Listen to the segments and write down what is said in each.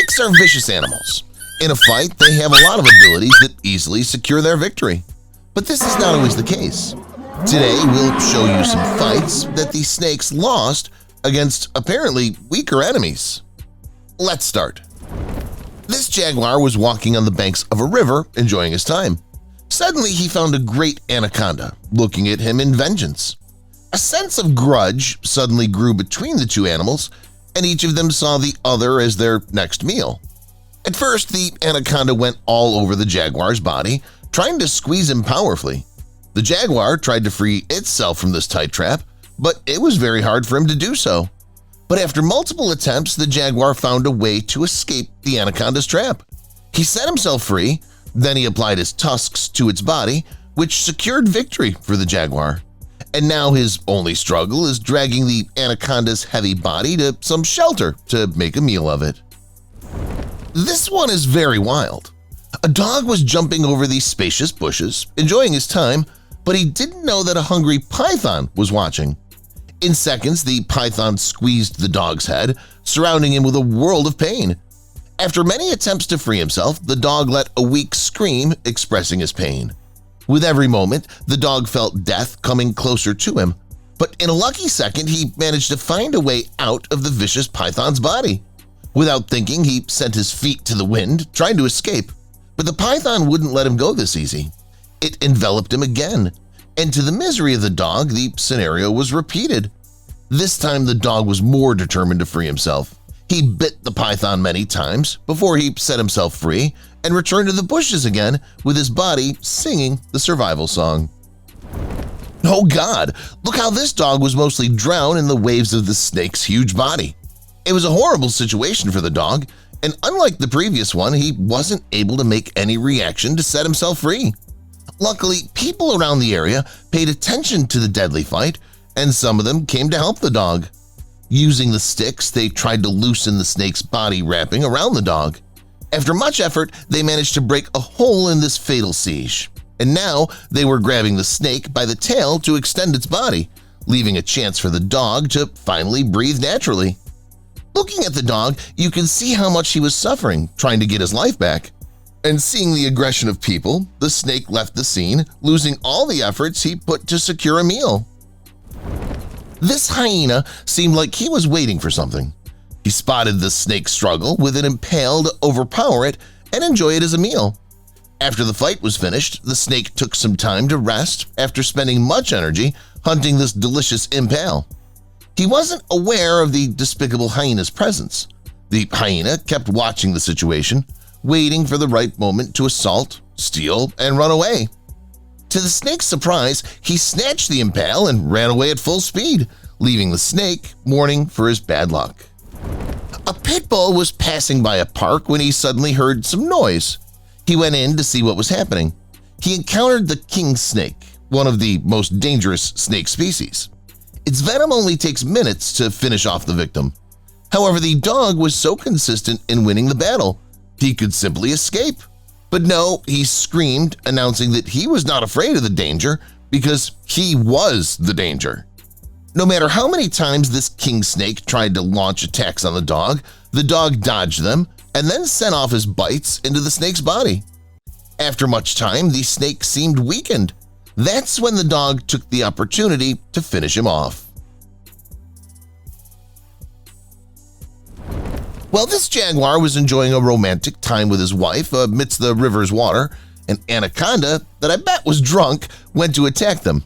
Snakes are vicious animals. In a fight, they have a lot of abilities that easily secure their victory. But this is not always the case. Today, we'll show you some fights that the snakes lost against apparently weaker enemies. Let's start. This jaguar was walking on the banks of a river, enjoying his time. Suddenly, he found a great anaconda looking at him in vengeance. A sense of grudge suddenly grew between the two animals, and each of them saw the other as their next meal. At first, the anaconda went all over the jaguar's body, trying to squeeze him powerfully. The jaguar tried to free itself from this tight trap, but it was very hard for him to do so. But after multiple attempts, the jaguar found a way to escape the anaconda's trap. He set himself free, then he applied his tusks to its body, which secured victory for the jaguar. And now his only struggle is dragging the anaconda's heavy body to some shelter to make a meal of it. This one is very wild. A dog was jumping over these spacious bushes, enjoying his time, but he didn't know that a hungry python was watching. In seconds, the python squeezed the dog's head, surrounding him with a world of pain. After many attempts to free himself, the dog let a weak scream expressing his pain. With every moment, the dog felt death coming closer to him, but in a lucky second, he managed to find a way out of the vicious python's body. Without thinking, he sent his feet to the wind, trying to escape, but the python wouldn't let him go this easy. It enveloped him again, and to the misery of the dog, the scenario was repeated. This time, the dog was more determined to free himself. He bit the python many times before he set himself free and returned to the bushes again with his body singing the survival song. Oh God, look how this dog was mostly drowned in the waves of the snake's huge body. It was a horrible situation for the dog, and unlike the previous one, he wasn't able to make any reaction to set himself free. Luckily, people around the area paid attention to the deadly fight, and some of them came to help the dog. Using the sticks, they tried to loosen the snake's body wrapping around the dog. After much effort, they managed to break a hole in this fatal siege, and now they were grabbing the snake by the tail to extend its body, leaving a chance for the dog to finally breathe naturally. Looking at the dog, you can see how much he was suffering trying to get his life back. And seeing the aggression of people, the snake left the scene, losing all the efforts he put to secure a meal. This hyena seemed like he was waiting for something. He spotted the snake's struggle with an impale to overpower it and enjoy it as a meal. After the fight was finished, the snake took some time to rest after spending much energy hunting this delicious impale. He wasn't aware of the despicable hyena's presence. The hyena kept watching the situation, waiting for the right moment to assault, steal, and run away. To the snake's surprise, he snatched the impale and ran away at full speed, leaving the snake mourning for his bad luck. A pit bull was passing by a park when he suddenly heard some noise. He went in to see what was happening. He encountered the king snake, one of the most dangerous snake species. Its venom only takes minutes to finish off the victim. However, the dog was so consistent in winning the battle, he could simply escape. But no, he screamed, announcing that he was not afraid of the danger because he was the danger. No matter how many times this king snake tried to launch attacks on the dog dodged them and then sent off his bites into the snake's body. After much time, the snake seemed weakened. That's when the dog took the opportunity to finish him off. While this jaguar was enjoying a romantic time with his wife amidst the river's water, an anaconda that I bet was drunk went to attack them.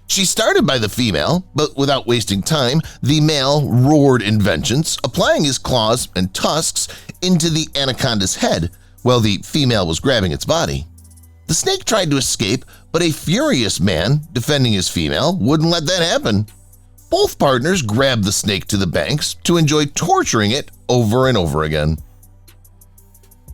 She started by the female, but without wasting time, the male roared in vengeance, applying his claws and tusks into the anaconda's head while the female was grabbing its body. The snake tried to escape, but a furious man defending his female wouldn't let that happen. Both partners grabbed the snake to the banks to enjoy torturing it over and over again.